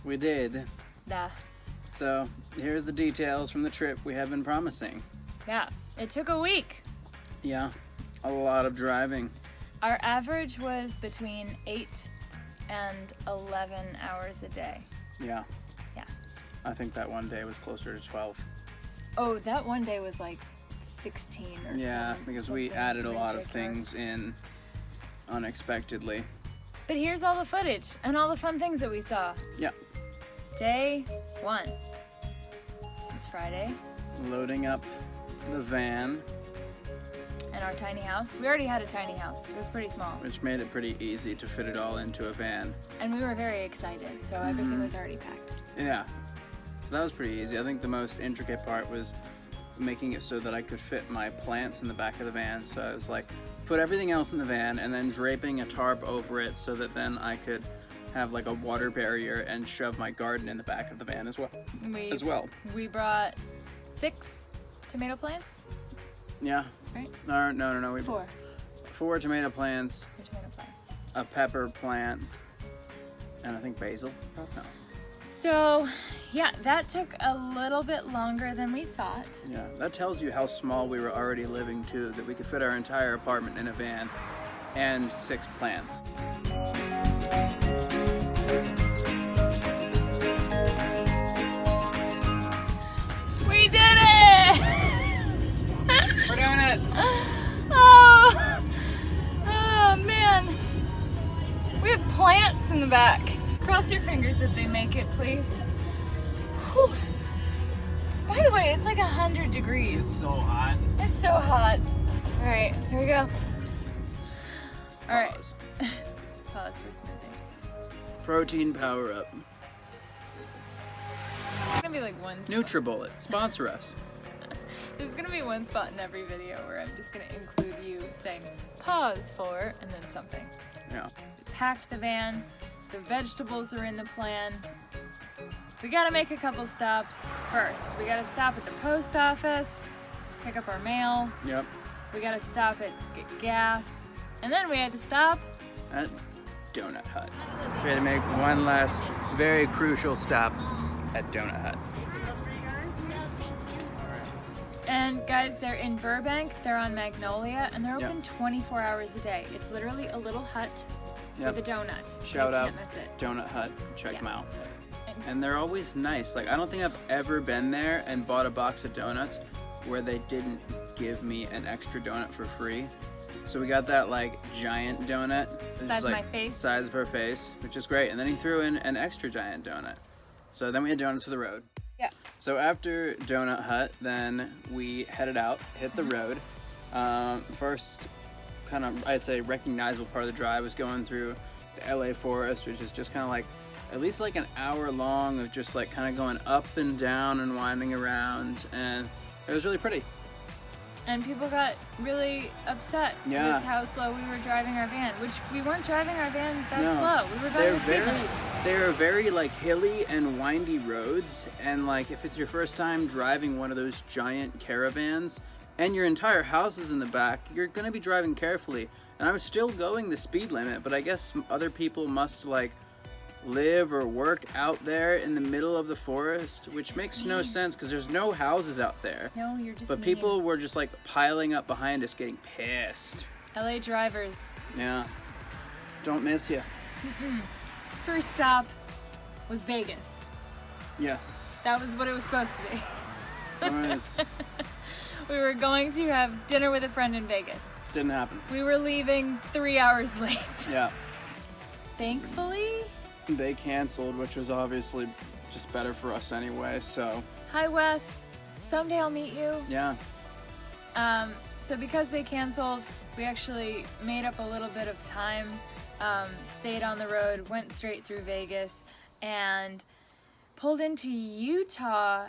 We did. Duh. So here's the details from the trip we have been promising. Yeah, it took a week. Yeah, a lot of driving. Our average was between 8 and 11 hours a day. Yeah. Yeah. I think that one day was closer to 12. Oh, that one day was like 16 or something. Yeah, because we added a lot of things in unexpectedly. But here's all the footage and all the fun things that we saw. Yeah. Day 1. It's Friday. Loading up the van. And our tiny house. We already had a tiny house. It was pretty small. Which made it pretty easy to fit it all into a van. And we were very excited, so everything was already packed. Yeah. So that was pretty easy. I think the most intricate part was making it so that I could fit my plants in the back of the van. So I was like, put everything else in the van and then draping a tarp over it so that then I could have like a water barrier and shove my garden in the back of the van as well. We brought 6 tomato plants. Yeah. Right? No. We 4. 4 tomato plants. 4 tomato plants. A pepper plant. And I think basil. Oh, no. So, yeah, that took a little bit longer than we thought. Yeah, that tells you how small we were already living too, that we could fit our entire apartment in a van and 6 plants. We did it! We're doing it! Oh man. We have plants in the back. Cross your fingers that they make it, please. Whew. By the way, it's like 100 degrees. It's so hot. It's so hot. All right, here we go. All right. Pause. Pause for smoothing. Protein power up. There's gonna be like one spot. NutriBullet, sponsor us. There's gonna be one spot in every video where I'm just gonna include you saying pause for and then something. Yeah. Packed the van. The vegetables are in the plan. We gotta make a couple stops first. We gotta stop at the post office, pick up our mail. Yep. We gotta stop at get gas. And then we had to stop At Donut Hut. So we had to make one last very crucial stop at Donut Hut. And guys, they're in Burbank, they're on Magnolia, and they're open Yep. 24 hours a day. It's literally a little hut Yep. with a donut. Shout You out can't miss it. Donut Hut. Check Yeah. them out. And they're always nice. Like, I don't think I've ever been there and bought a box of donuts where they didn't give me an extra donut for free. So we got that like giant donut. It's Size of like my face. Size of her face, which is great. And then he threw in an extra giant donut. So then we had donuts for the road. Yeah. So after Donut Hut, then we headed out, hit the road. First kind of, I'd say, recognizable part of the drive was going through the LA forest, which is just kind of like at least like an hour long of just like kind of going up and down and winding around, and it was really pretty. And people got really upset Yeah. with how slow we were driving our van, which we weren't driving our van that No. slow. We were driving the speed limit. They're very like hilly and windy roads, and like if it's your first time driving one of those giant caravans and your entire house is in the back, you're gonna be driving carefully. And I was still going the speed limit, but I guess other people must like live or work out there in the middle of the forest, which makes no sense because there's no houses out there. No, you're just But mean. people were just like piling up behind us, getting pissed. LA drivers. Yeah. Don't miss you. First stop was Vegas. Yes. That was what it was supposed to be. Nice. We were going to have dinner with a friend in Vegas. Didn't happen. We were leaving 3 hours late. Yeah. Thankfully, They canceled, which was obviously just better for us anyway, so hi Wes, someday I'll meet you. yeah. So because they canceled, we actually made up a little bit of time, stayed on the road, went straight through Vegas, and pulled into Utah.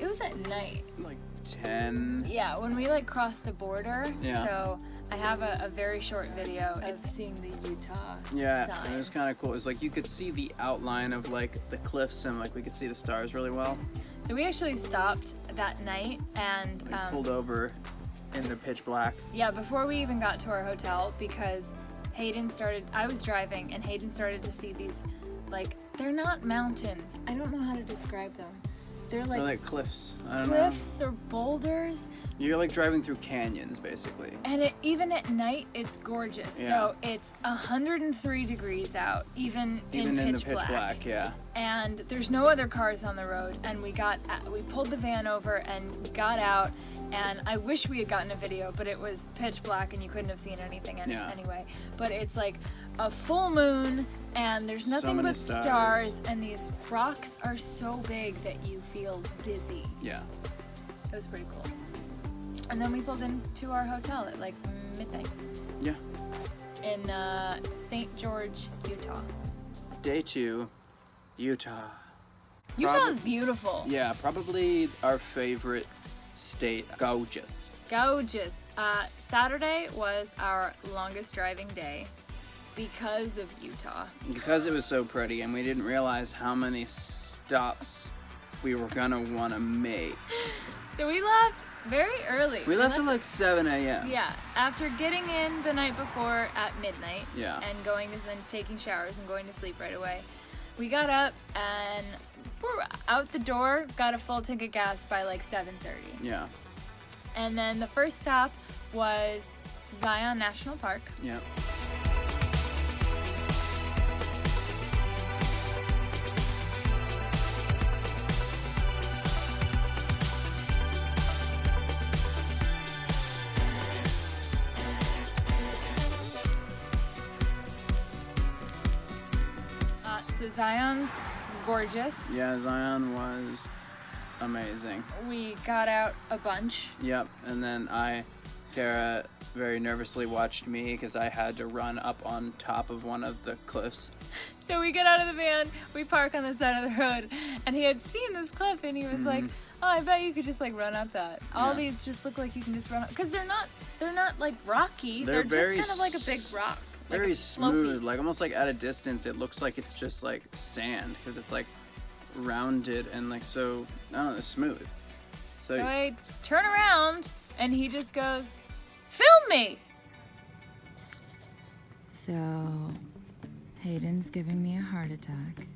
It was at night. Like 10. Yeah, when we like crossed the border. Yeah. So I have a very short video of seeing the Utah Yeah, sign. and it was kind of cool. It was like you could see the outline of like the cliffs and like we could see the stars really well. So we actually stopped that night and We pulled over in the pitch black. yeah, before we even got to our hotel, because I was driving and Hayden started to see these like, they're not mountains. I don't know how to describe them. They're like cliffs. I don't cliffs or boulders. You're like driving through canyons, basically. And even at night, it's gorgeous. Yeah. So it's 103 degrees out, even in the pitch pitch black, yeah. And there's no other cars on the road. And we pulled the van over and got out. And I wish we had gotten a video, but it was pitch black and you couldn't have seen anything anyway. But it's like a full moon and there's nothing but stars, and these rocks are so big that you feel dizzy. Yeah. It was pretty cool. And then we pulled into our hotel at like midnight. Yeah. In St. George, Utah. Day 2, Utah. Utah is beautiful. Yeah, probably our favorite state. Gorgeous. Gorgeous. Saturday was our longest driving day because of Utah. Because it was so pretty, and we didn't realize how many stops we were gonna want to make. So we left very early. We left at like 7 a.m. Yeah, after getting in the night before at midnight. Yeah. And taking showers and going to sleep right away. We got up and we're out the door, got a full tank of gas by like 7:30. Yeah. And then the first stop was Zion National Park. Yeah. So Zion's gorgeous. Yeah, Zion was amazing. We got out a bunch. Yep, and then Kara very nervously watched me because I had to run up on top of one of the cliffs. So we get out of the van, we park on the side of the road, and he had seen this cliff and he was like, oh, I bet you could just like run up that. All these just look like you can just run up, because they're not like rocky. They're just kind of like a big rock. Very smooth, like almost like at a distance it looks like it's just like sand because it's like rounded and like so, I don't know, it's smooth. So I turn around and he just goes, film me! So Hayden's giving me a heart attack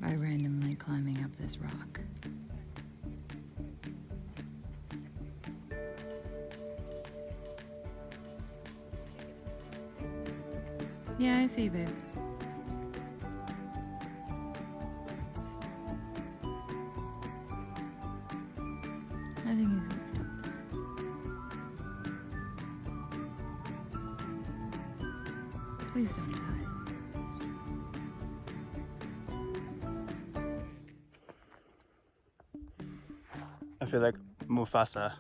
by randomly climbing up this rock. Yeah, I see, babe. I think he's gonna stop. Please don't die. I feel like Mufasa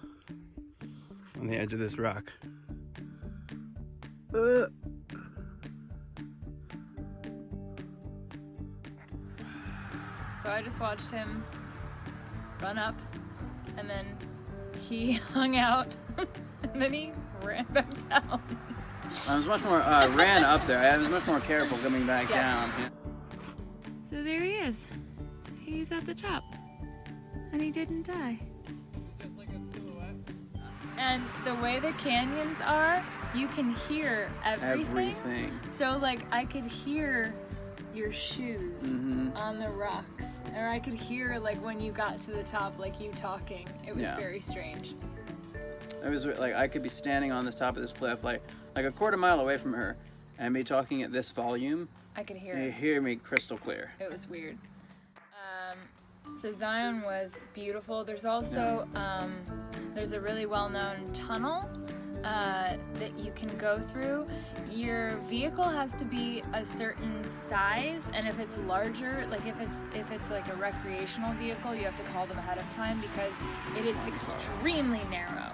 on the edge of this rock. So I just watched him run up, and then he hung out, and then he ran back down. I was much more, ran up there. I was much more careful coming back down. Yeah. So there he is. He's at the top, and he didn't die. And the way the canyons are, you can hear everything. So like I could hear your shoes on the rocks, or I could hear like when you got to the top, like you talking. It was very strange. It was like I could be standing on the top of this cliff, like a quarter mile away from her, and be talking at this volume. I could hear You it. hear me crystal clear. It was weird. So Zion was beautiful. There's also there's a really well-known tunnel that you can go through. Your vehicle has to be a certain size, and if it's larger, like if it's like a recreational vehicle, you have to call them ahead of time because it is extremely narrow,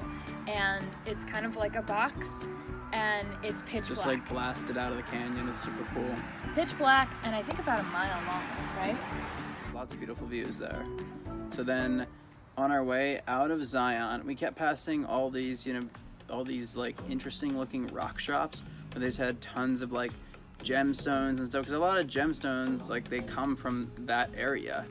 and it's kind of like a box, and it's pitch Just black. like blasted out of the canyon. It's super cool. Pitch black, and I think about a mile long, right? There's lots of beautiful views there. So then, on our way out of Zion, we kept passing all these like interesting looking rock shops where they just had tons of like gemstones and stuff, because a lot of gemstones, like, they come from that area.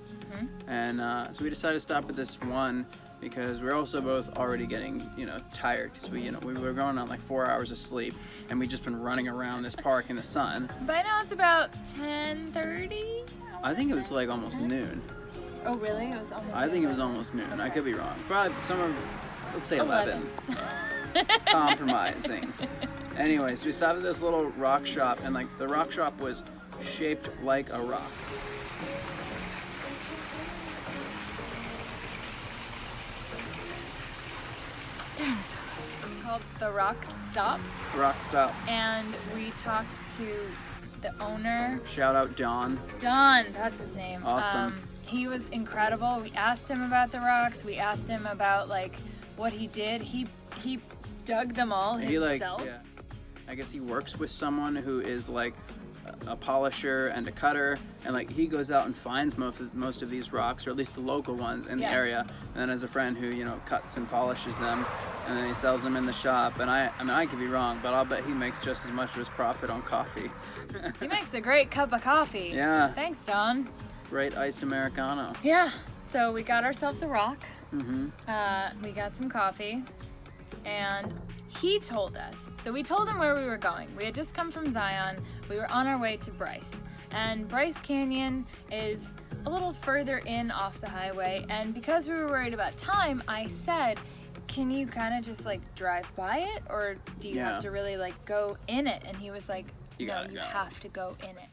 And so we decided to stop at this one because we're also both already getting, tired, because we were going on like 4 hours of sleep, and we've just been running around this park in the sun. By now it's about 10:30. I think it was like almost noon. Oh really? It was almost. I think it was almost noon. Okay. I could be wrong. Probably somewhere, let's say 11. Compromising. Anyways, we stopped at this little rock shop, and like the rock shop was shaped like a rock. It's called the Rock Stop, Rock stop. and we talked to the owner. Shout out Don. Don, that's his name. Awesome. He was incredible. We asked him about the rocks. We asked him about like what he did. He dug them all himself. I guess he works with someone who is like a polisher and a cutter, and like he goes out and finds most of these rocks, or at least the local ones in the area, and then has a friend who cuts and polishes them, and then he sells them in the shop. And I could be wrong, but I'll bet he makes just as much of his profit on coffee. He makes a great cup of coffee. Yeah. Thanks, Don. Great iced Americano. Yeah. So we got ourselves a rock. Mm-hmm. We got some coffee, and he told us. So we told him where we were going. We had just come from Zion. We were on our way to Bryce. And Bryce Canyon is a little further in off the highway. And because we were worried about time, I said, can you kind of just like drive by it? Or do you have to really like go in it? And he was like, no, you have to go in it.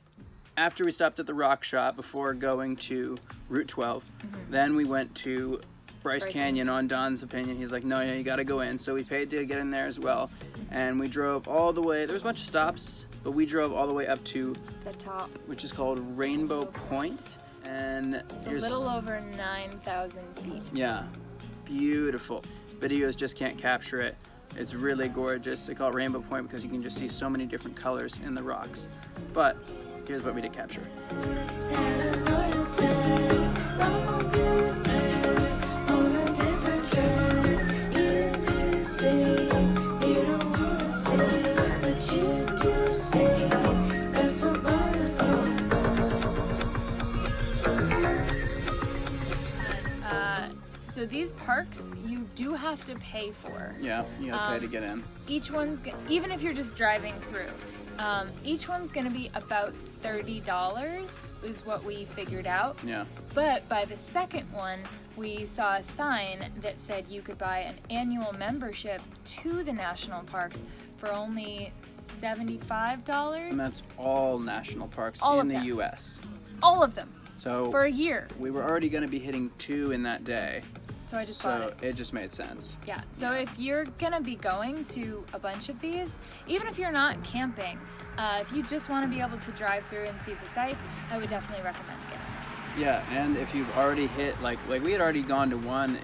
After we stopped at the rock shop before going to Route 12, then we went to Bryce Canyon. On Don's opinion, he's like, no, you gotta go in. So we paid to get in there as well, and we drove all the way. There was a bunch of stops, but we drove all the way up to the top, which is called Rainbow Point, and it's a little over 9,000 feet. Yeah, beautiful. Videos just can't capture it. It's really gorgeous. They call it Rainbow Point because you can just see so many different colors in the rocks. But here's what we did capture. So these parks, you do have to pay for. Yeah, you gotta pay to get in. Each one's, even if you're just driving through, each one's gonna be about $30 is what we figured out. Yeah. But by the second one, we saw a sign that said you could buy an annual membership to the national parks for only $75. And that's all national parks All in of the them. U.S. All of them. So for a year. We were already going to be hitting 2 in that day. So I just bought it. So it just made sense. Yeah. So if you're gonna be going to a bunch of these, even if you're not camping, if you just want to be able to drive through and see the sights, I would definitely recommend getting it. Yeah, and if you've already hit like we had already gone to one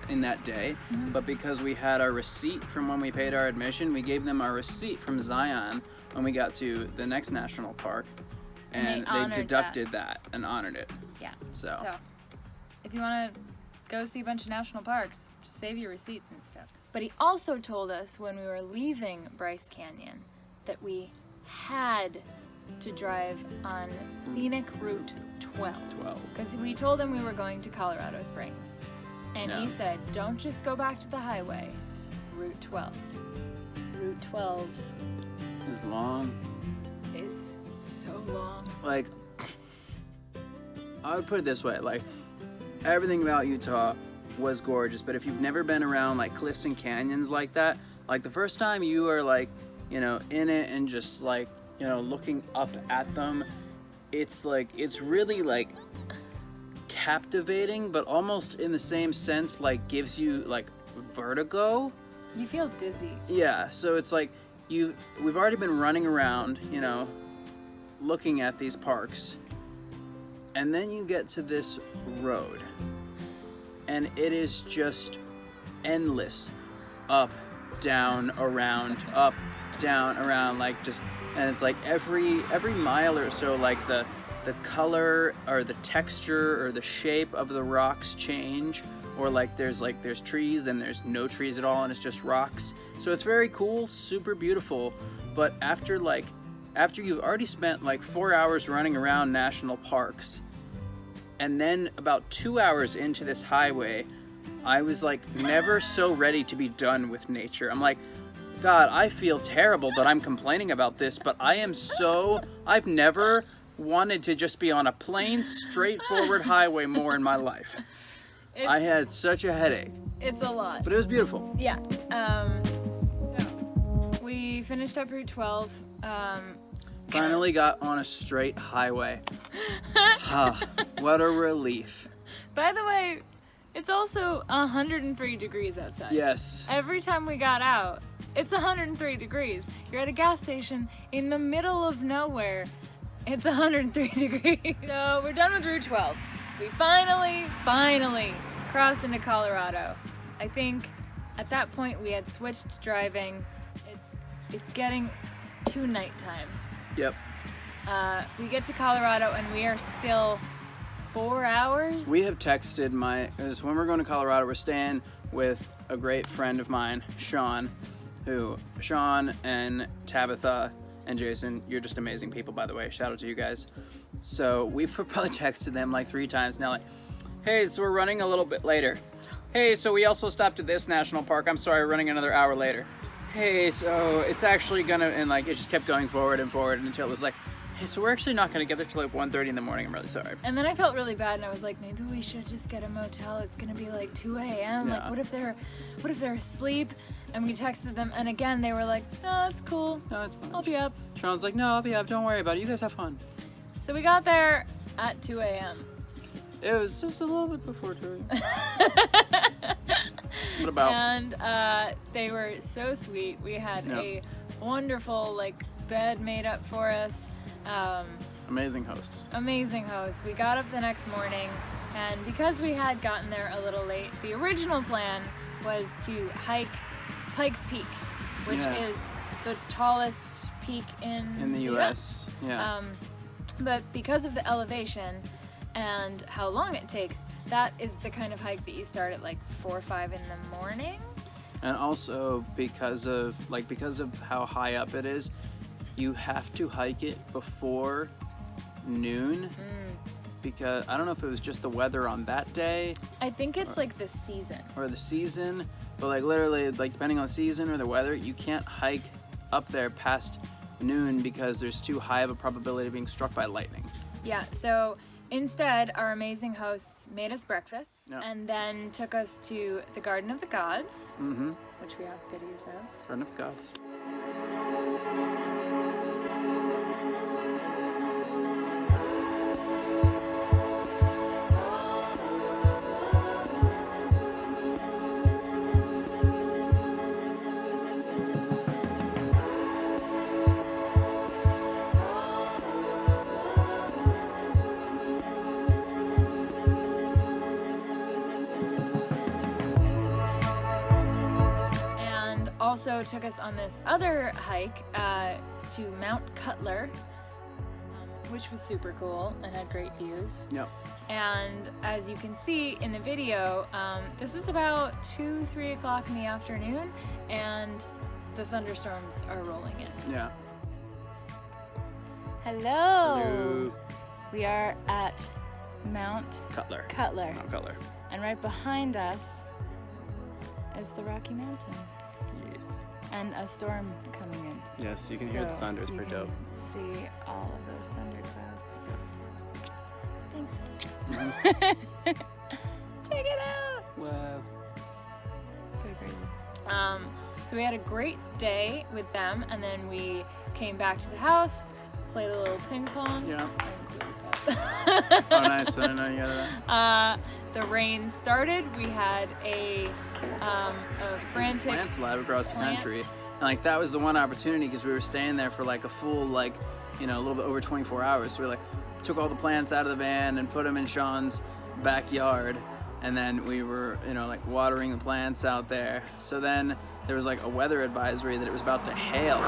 in that day, but because we had our receipt from when we paid our admission, we gave them our receipt from Zion when we got to the next national park, and they deducted that and honored it. Yeah. So if you want to go see a bunch of national parks, just save your receipts and stuff. But he also told us when we were leaving Bryce Canyon that we had to drive on scenic Route 12. Because we told him we were going to Colorado Springs. And he said, don't just go back to the highway, Route 12. Route 12 is long. Is so long. Like, I would put it this way, like, everything about Utah was gorgeous, but if you've never been around like cliffs and canyons like that, like the first time you are like, in it and just like, looking up at them, it's like, it's really like captivating, but almost in the same sense, like gives you like vertigo. You feel dizzy. Yeah, so it's like we've already been running around, looking at these parks, and then you get to this road, and it is just endless, up, down, around, up, down, around, like just, and it's like every mile or so, like the color or the texture or the shape of the rocks change, or like there's trees and there's no trees at all and it's just rocks. So it's very cool, super beautiful, but after you've already spent like 4 hours running around national parks, and then about 2 hours into this highway, I was like never so ready to be done with nature. I'm like, God, I feel terrible that I'm complaining about this, but I've never wanted to just be on a plain, straightforward highway more in my life. I had such a headache. It's a lot. But it was beautiful. Yeah. We finished up Route 12. Finally got on a straight highway. What a relief. By the way, it's also 103 degrees outside. Yes. Every time we got out, it's 103 degrees. You're at a gas station in the middle of nowhere. It's 103 degrees. So we're done with Route 12. We finally crossed into Colorado. I think at that point we had switched driving. It's getting to nighttime. Yep. We get to Colorado and we are still 4 hours. We have texted because when we're going to Colorado, we're staying with a great friend of mine, Sean and Tabitha and Jason, you're just amazing people, by the way. Shout out to you guys. So we've probably texted them like 3 times now, like, hey, so we're running a little bit later. Hey, so we also stopped at this national park. I'm sorry, we're running another hour later. Hey, so it's actually gonna, and like it just kept going forward and forward until it was like, hey, so we're actually not gonna get there till like 1:30 in the morning. I'm really sorry. And then I felt really bad, and I was like, maybe we should just get a motel. It's gonna be like 2 a.m. Yeah. Like, what if they're asleep? And we texted them, and again they were like, no, it's cool. No, it's fine. I'll be up. Sean's like, no, I'll be up. Don't worry about it. You guys have fun. So we got there at 2 a.m. It was just a little bit before 2 a.m. What about? And they were so sweet. We had a wonderful like bed made up for us. Amazing hosts. Amazing hosts. We got up the next morning, and because we had gotten there a little late, the original plan was to hike Pikes Peak, which is the tallest peak in the U.S. Yeah. But because of the elevation and how long it takes, that is the kind of hike that you start at like 4 or 5 in the morning. And also because of how high up it is, you have to hike it before noon. Because I don't know if it was just the weather on that day. I think it's like the season. Or the season, but like literally, like depending on the season or the weather, you can't hike up there past noon because there's too high of a probability of being struck by lightning. Yeah, so instead, our amazing hosts made us breakfast and then took us to the Garden of the Gods, which we have videos of. Garden of the Gods. Also took us on this other hike to Mount Cutler, which was super cool and had great views. Yep. And as you can see in the video, this is about 2-3 o'clock in the afternoon, and the thunderstorms are rolling in. Yeah. Hello. We are at Mount Cutler. Cutler. Mount Cutler. And right behind us is the Rocky Mountains. And a storm coming in. Yes, you can hear the thunder. It's pretty dope. See all of those thunder clouds. Thanks. Check it out. Wow. Pretty crazy. So we had a great day with them, and then we came back to the house, played a little ping pong. Yeah. Oh, nice. I didn't know you got that. The rain started. We had a frantic landslide across the country, and like that was the one opportunity because we were staying there for like a full a little bit over 24 hours. So we took all the plants out of the van and put them in Sean's backyard, and then we were watering the plants out there. So then there was like a weather advisory that it was about to hail,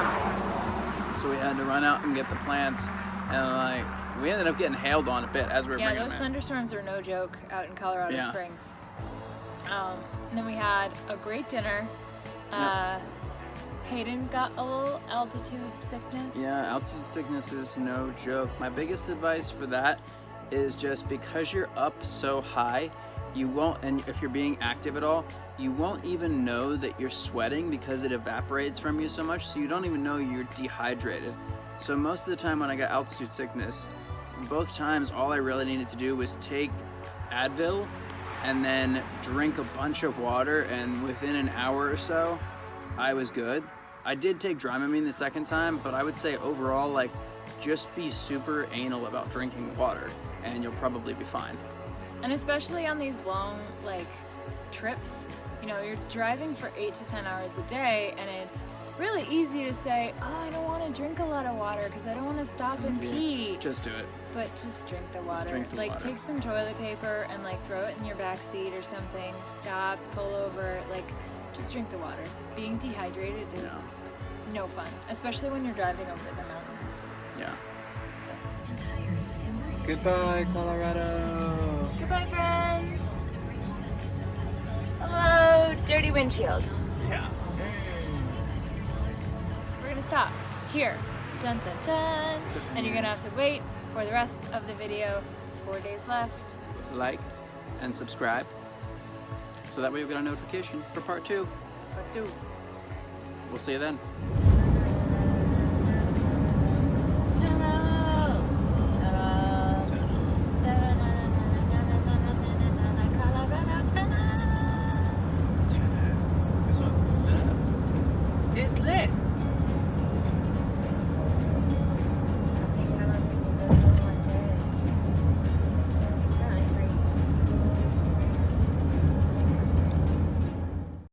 so we had to run out and get the plants, and we ended up getting hailed on a bit as we were bringing them in. Yeah, those thunderstorms are no joke out in Colorado Springs. And then we had a great dinner. Hayden got a little altitude sickness. Yeah, altitude sickness is no joke. My biggest advice for that is just because you're up so high, You won't, and if you're being active at all, you won't even know that you're sweating because it evaporates from you so much, so you don't even know you're dehydrated. So most of the time when I got altitude sickness, both times all I really needed to do was take Advil and then drink a bunch of water, and within an hour or so, I was good. I did take Dramamine the second time, but I would say overall, like, just be super anal about drinking water, and you'll probably be fine. And especially on these long, like, trips, you know, you're driving for 8 to 10 hours a day, and it's really easy to say, oh, I don't want to drink a lot of water because I don't want to stop and pee. Just do it. But just drink the water. Drink the like, water. take some toilet paper and, like, throw it in your back seat or something. Stop, pull over, like, just drink the water. Being dehydrated is no fun, especially when you're driving over the mountains. Yeah. So. Goodbye, Colorado. Goodbye, friends. Hello, dirty windshield. Yeah. We're gonna stop here. Dun dun dun. And you're gonna have to wait for the rest of the video. There's 4 days left. Like and subscribe, so that way you'll get a notification for part 2. Part 2. We'll see you then.